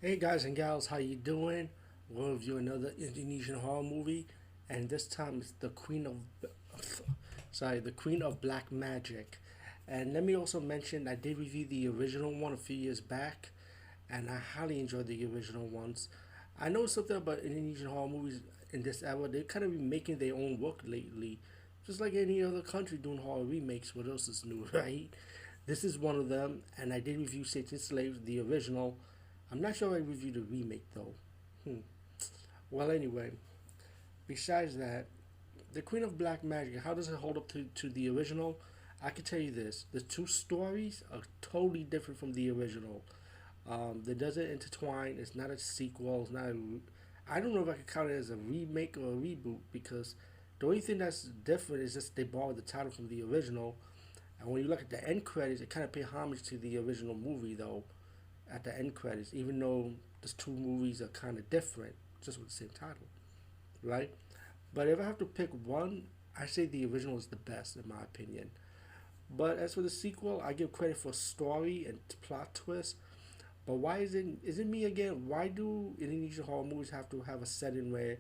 Hey guys and gals, how you doing? We'll review another Indonesian horror movie, and this time it's the the Queen of Black Magic. And let me also mention I did review the original one a few years back, and I highly enjoyed the original ones. I know something about Indonesian horror movies in this era. They're kind of making their own work lately, just like any other country doing horror remakes. What else is new, right? This is one of them, and I did review Satan's Slaves, the original. I'm not sure I reviewed the remake though. Hmm. Well, anyway, besides that, the Queen of Black Magic, how does it hold up to the original? I can tell you this: the two stories are totally different from the original. It doesn't intertwine. It's not a sequel. It's not. I don't know if I could count it as a remake or a reboot because the only thing that's different is just they borrowed the title from the original. And when you look at the end credits, it kind of pay homage to the original movie though. At the end credits, even though these two movies are kind of different, just with the same title, right? But if I have to pick one, I say the original is the best in my opinion. But as for the sequel, I give credit for story and plot twist. But why is it me again? Why do Indonesian horror movies have to have a setting where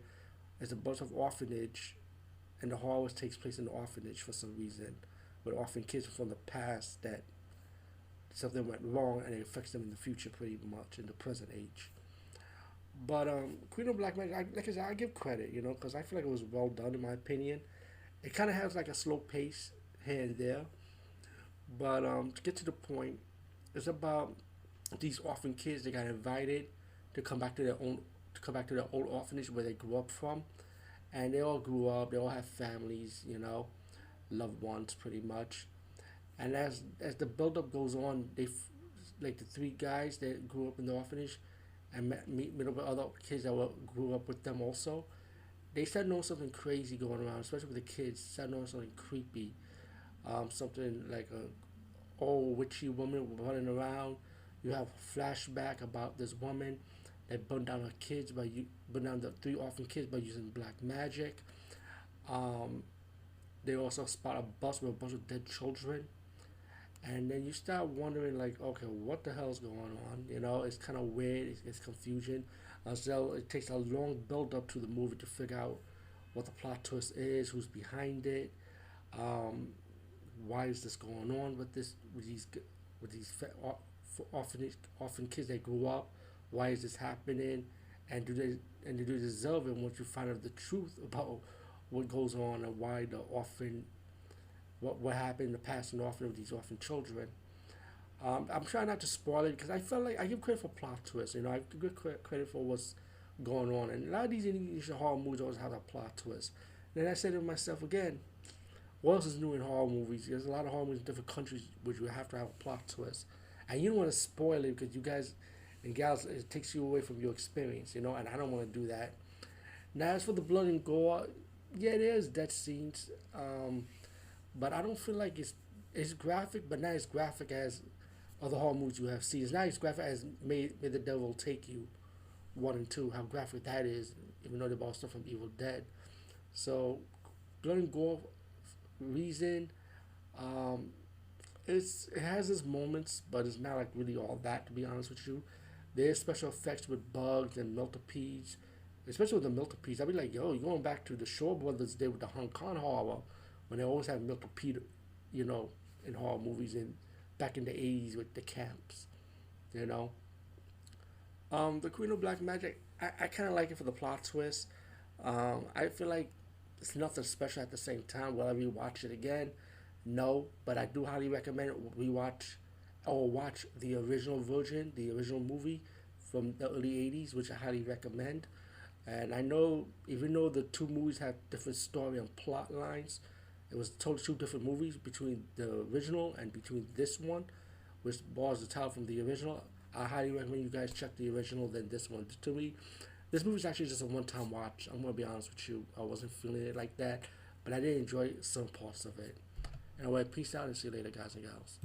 there's a bunch of orphanage and the horror takes place in the orphanage for some reason, with orphan kids from the past that something went wrong and it affects them in the future pretty much in the present age. But Queen of Black Magic, like I said, I give credit, because I feel like it was well done in my opinion. It kind of has like a slow pace here and there, but to get to the point, it's about these orphan kids that got invited to come back to their old orphanage where they grew up from, and they all grew up. They all have families, loved ones, pretty much. And as the buildup goes on, like the three guys that grew up in the orphanage and meet up with other kids that grew up with them also. They start knowing something crazy going around, especially with the kids. Start knowing something creepy, something like a old witchy woman running around. You have a flashback about this woman that burned down her kids burned down the three orphan kids by using black magic. Um, they also spot a bus with a bunch of dead children, and then you start wondering like, okay, what the hell's going on? It's kind of weird. It's confusion. So it takes a long build up to the movie to figure out what the plot twist is, who's behind it, um, why is this going on with these orphan kids that grew up. Why is this happening? And do they deserve it once you find out the truth about what goes on and why the orphan what happened in the past and often with these orphan children. I'm trying not to spoil it because I felt like I give credit for plot twists. I give credit for what's going on, and a lot of these Indonesian horror movies always have a plot twist. And then I said to myself again, what else is new in horror movies? There's a lot of horror movies in different countries which you have to have a plot twist, and you don't want to spoil it because you guys and gals, it takes you away from your experience, and I don't want to do that. Now, as for the blood and gore, yeah, there's death scenes. But I don't feel like it's graphic, but not as graphic as other horror movies you have seen. It's not as graphic as May the Devil Take You 1 and 2. How graphic that is, even though they bought stuff from Evil Dead. So, blood and gore reason, um, it has its moments, but it's not like really all that, to be honest with you. There's special effects with bugs and millipedes, especially with the millipedes. I'd be like, yo, you're going back to the Shaw Brothers day with the Hong Kong horror when they always have millipede, in horror movies and back in the 80s with the camps, you know. The Queen of Black Magic, I kind of like it for the plot twist. I feel like it's nothing special at the same time. Will I rewatch it again? No, but I do highly recommend rewatch or watch the original version, the original movie from the early 80s, which I highly recommend. And I know, even though the two movies have different story and plot lines, it was totally two different movies between the original and between this one, which borrows the title from the original. I highly recommend you guys check the original than this one. To me, this movie is actually just a one-time watch. I'm gonna be honest with you. I wasn't feeling it like that, but I did enjoy some parts of it. Anyway, peace out and see you later, guys and gals.